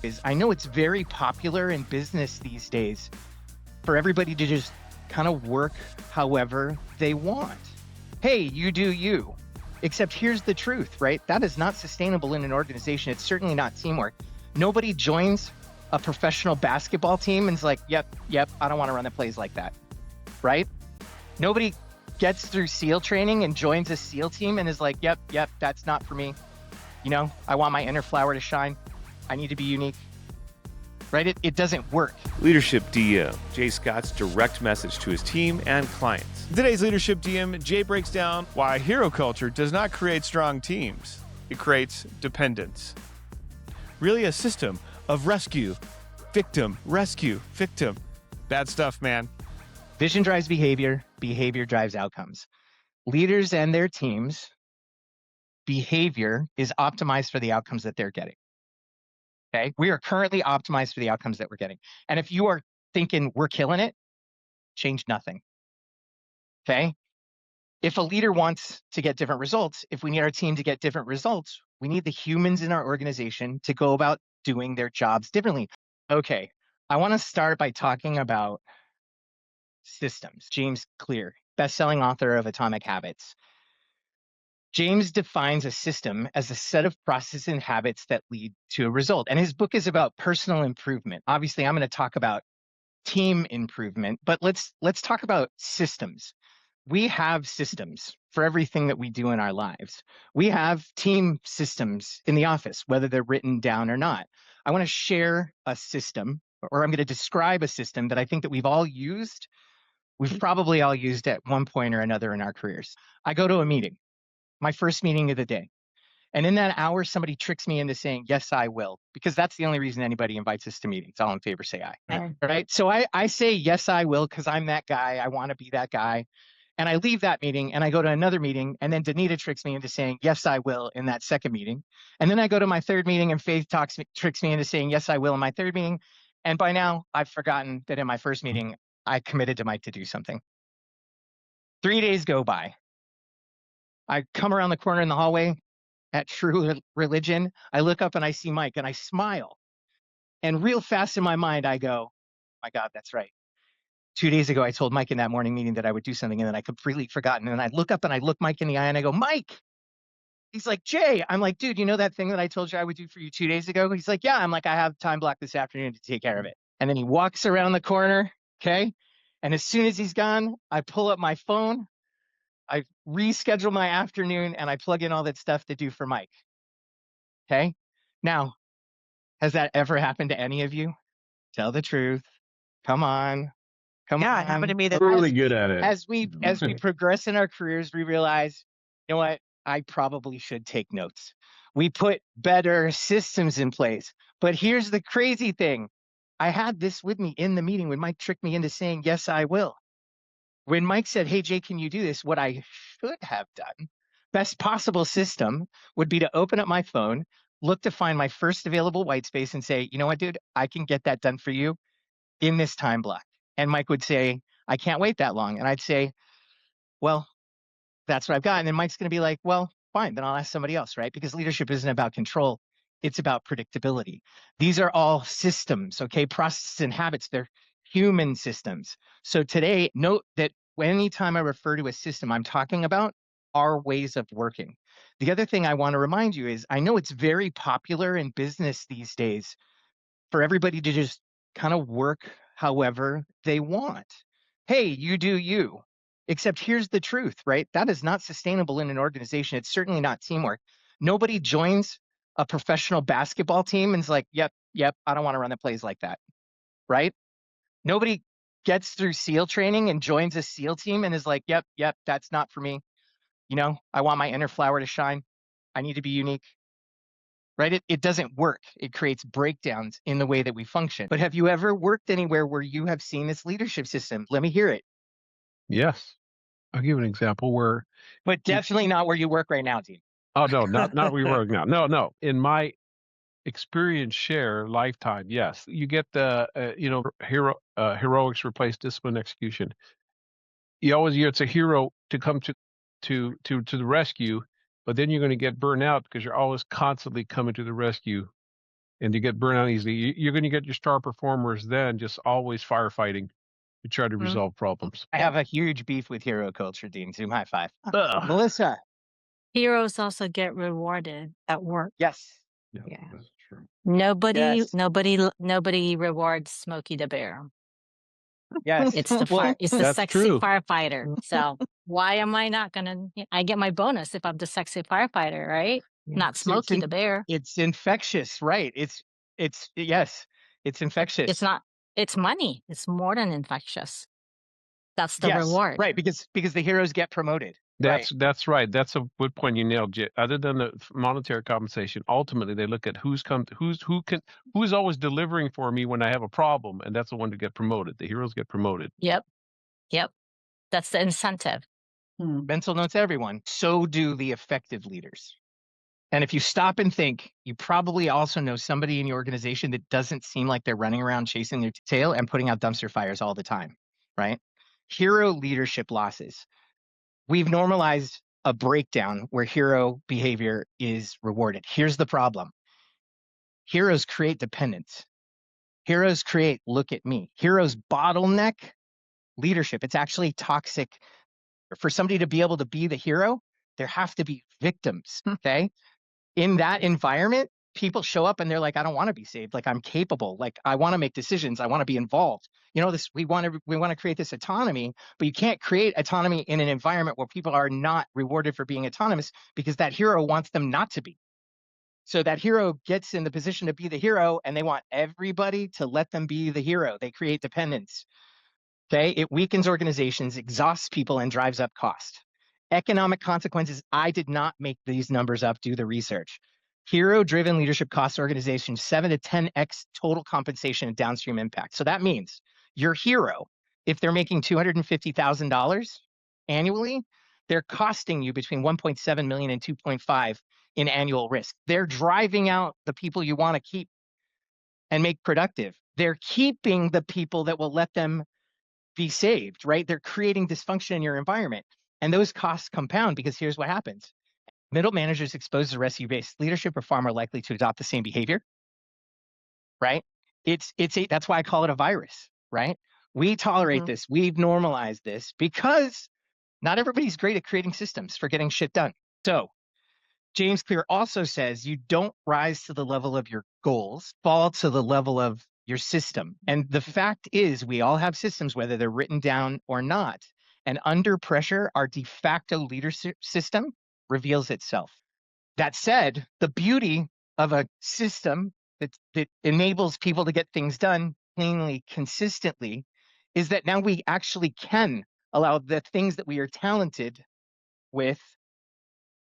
is I know it's very popular in business these days for everybody to just kind of work however they want. Hey, you do you. Except here's the truth, right? That is not sustainable in an organization. It's certainly not teamwork. Nobody joins a professional basketball team and is like, yep, I don't want to run the plays like that, right? Nobody gets through SEAL training and joins a SEAL team and is like, yep, that's not for me. You know, I want my inner flower to shine. I need to be unique, right? It doesn't work. Leadership DM, Jay Scott's direct message to his team and clients. In today's Leadership DM, Jay breaks down why hero culture does not create strong teams. It creates dependence. Really a system of rescue, victim, rescue, victim. Bad stuff, man. Vision drives behavior, behavior drives outcomes. Leaders and their teams, behavior is optimized for the outcomes that they're getting. Okay, we are currently optimized for the outcomes that we're getting. And if you are thinking we're killing it, change nothing. Okay, if a leader wants to get different results, if we need our team to get different results, we need the humans in our organization to go about doing their jobs differently. Okay, I want to start by talking about systems. James Clear, best-selling author of Atomic Habits. James defines a system as a set of processes and habits that lead to a result. And his book is about personal improvement. Obviously, I'm going to talk about team improvement, but let's talk about systems. We have systems for everything that we do in our lives. We have team systems in the office, whether they're written down or not. I want to share a system, or I'm going to describe a system that I think that we've all used. We've probably all used at one point or another in our careers. I go to a meeting, my first meeting of the day. And in that hour, somebody tricks me into saying, yes, I will, because that's the only reason anybody invites us to meetings. All in favor, say aye. Right? So I say, yes, I will, because I'm that guy. I want to be that guy. And I leave that meeting and I go to another meeting. And then Danita tricks me into saying, yes, I will in that second meeting. And then I go to my third meeting and Faith tricks me into saying, yes, I will in my third meeting. And by now, I've forgotten that in my first meeting, I committed to Mike to do something. 3 days go by. I come around the corner in the hallway at True Religion. I look up and I see Mike and I smile. And real fast in my mind, I go, my God, that's right. 2 days ago, I told Mike in that morning meeting that I would do something, and then I completely forgotten. And I look up and I look Mike in the eye and I go, Mike. He's like, Jay. I'm like, dude, you know that thing that I told you I would do for you 2 days ago? He's like, yeah. I'm like, I have time blocked this afternoon to take care of it. And then he walks around the corner, okay? And as soon as he's gone, I pull up my phone, I reschedule my afternoon, and I plug in all that stuff to do for Mike. Okay? Now, has that ever happened to any of you? Tell the truth. Come on. Yeah, it happened to me. We're really good at it. As we progress in our careers, we realize, you know what? I probably should take notes. We put better systems in place. But here's the crazy thing. I had this with me in the meeting when Mike tricked me into saying, yes, I will. When Mike said, hey, Jay, can you do this? What I should have done, best possible system, would be to open up my phone, look to find my first available white space and say, you know what, dude, I can get that done for you in this time block. And Mike would say, I can't wait that long. And I'd say, well, that's what I've got. And then Mike's going to be like, well, fine, then I'll ask somebody else, right? Because leadership isn't about control. It's about predictability. These are all systems, okay? Processes and habits, they're human systems. So today, note that anytime I refer to a system, I'm talking about our ways of working. The other thing I want to remind you is I know it's very popular in business these days for everybody to just kind of work however they want. Hey, you do you. Except here's the truth, right? That is not sustainable in an organization. It's certainly not teamwork. Nobody joins a professional basketball team and is like, yep, I don't want to run the plays like that, right? Nobody gets through SEAL training and joins a SEAL team and is like, yep, that's not for me. You know, I want my inner flower to shine. I need to be unique. Right? It doesn't work. It creates breakdowns in the way that we function. But have you ever worked anywhere where you have seen this leadership system? Let me hear it. Yes. I'll give an example where. But definitely not where you work right now, team. Oh, no, not where we work now. No. In my experience share lifetime, yes. You get the, heroics replace discipline execution. You always hear it's a hero to come to the rescue, but then you're going to get burned out because you're always constantly coming to the rescue and you get burnout easily. You're going to get your star performers then just always firefighting to try to resolve problems. I have a huge beef with hero culture, Dean. Zoom high five. Melissa. Heroes also get rewarded at work. Yes. Yeah. That's true. Nobody rewards Smokey the Bear. Yes. It's the Well, it's the that's sexy true. firefighter. So why am I not gonna? I get my bonus if I'm the sexy firefighter, right? Not Smokey the Bear. It's infectious, right? It's yes, it's infectious. It's not. It's money. It's more than infectious. That's the Yes, reward. right? Because the heroes get promoted. That's right. That's a good point you nailed, Jay. Other than the monetary compensation, ultimately they look at who's always delivering for me when I have a problem, and that's the one to get promoted. The heroes get promoted. Yep. That's the incentive. Mental notes, everyone. So do the effective leaders. And if you stop and think, you probably also know somebody in your organization that doesn't seem like they're running around chasing their tail and putting out dumpster fires all the time, right? Hero leadership losses. We've normalized a breakdown where hero behavior is rewarded. Here's the problem. Heroes create dependence. Heroes create look at me. Heroes bottleneck leadership. It's actually toxic. For somebody to be able to be the hero, there have to be victims, okay? In that environment, people show up and they're like, I don't want to be saved. Like, I'm capable. Like, I want to make decisions. I want to be involved. You know, we want to create this autonomy, but you can't create autonomy in an environment where people are not rewarded for being autonomous, because that hero wants them not to be. So that hero gets in the position to be the hero, and they want everybody to let them be the hero. They create dependence. Okay, it weakens organizations, exhausts people, and drives up cost. Economic consequences. I did not make these numbers up. Do the research. Hero-driven leadership costs organizations 7 to 10x total compensation and downstream impact. So that means your hero, if they're making $250,000 annually, they're costing you between 1.7 million and 2.5 in annual risk. They're driving out the people you want to keep and make productive. They're keeping the people that will let them be saved, right? They're creating dysfunction in your environment. And those costs compound, because here's what happens. Middle managers exposed to rescue-based leadership are far more likely to adopt the same behavior, right? That's why I call it a virus, right? We tolerate this. We've normalized this because not everybody's great at creating systems for getting shit done. So James Clear also says you don't rise to the level of your goals, fall to the level of your system. And the fact is, we all have systems, whether they're written down or not. And under pressure, our de facto leadership system reveals itself. That said, the beauty of a system that enables people to get things done cleanly, consistently, is that now we actually can allow the things that we are talented with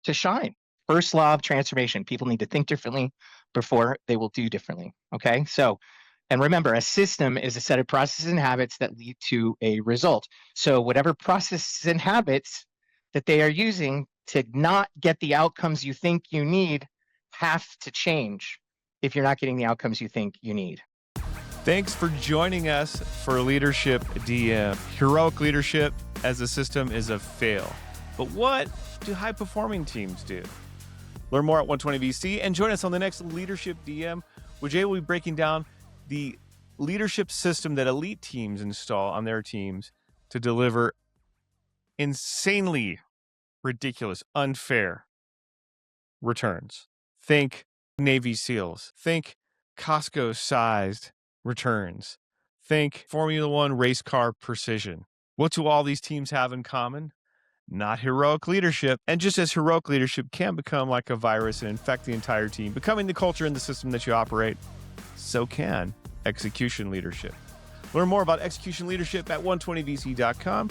to shine. First law of transformation. People need to think differently before they will do differently. Okay, so, and remember, a system is a set of processes and habits that lead to a result. So whatever processes and habits that they are using to not get the outcomes you think you need have to change if you're not getting the outcomes you think you need. Thanks for joining us for Leadership DM. Heroic leadership as a system is a fail. But what do high-performing teams do? Learn more at 120VC and join us on the next Leadership DM, where Jay will be breaking down the leadership system that elite teams install on their teams to deliver insanely ridiculous, unfair returns. Think Navy SEALs. Think Costco-sized returns. Think Formula One race car precision. What do all these teams have in common? Not heroic leadership. And just as heroic leadership can become like a virus and infect the entire team, becoming the culture and the system that you operate, so can execution leadership. Learn more about execution leadership at 120vc.com.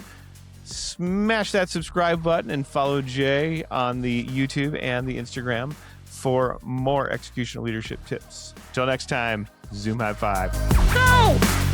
Smash that subscribe button and follow Jay on the YouTube and the Instagram for more execution leadership tips. Till next time, Zoom high five. Go!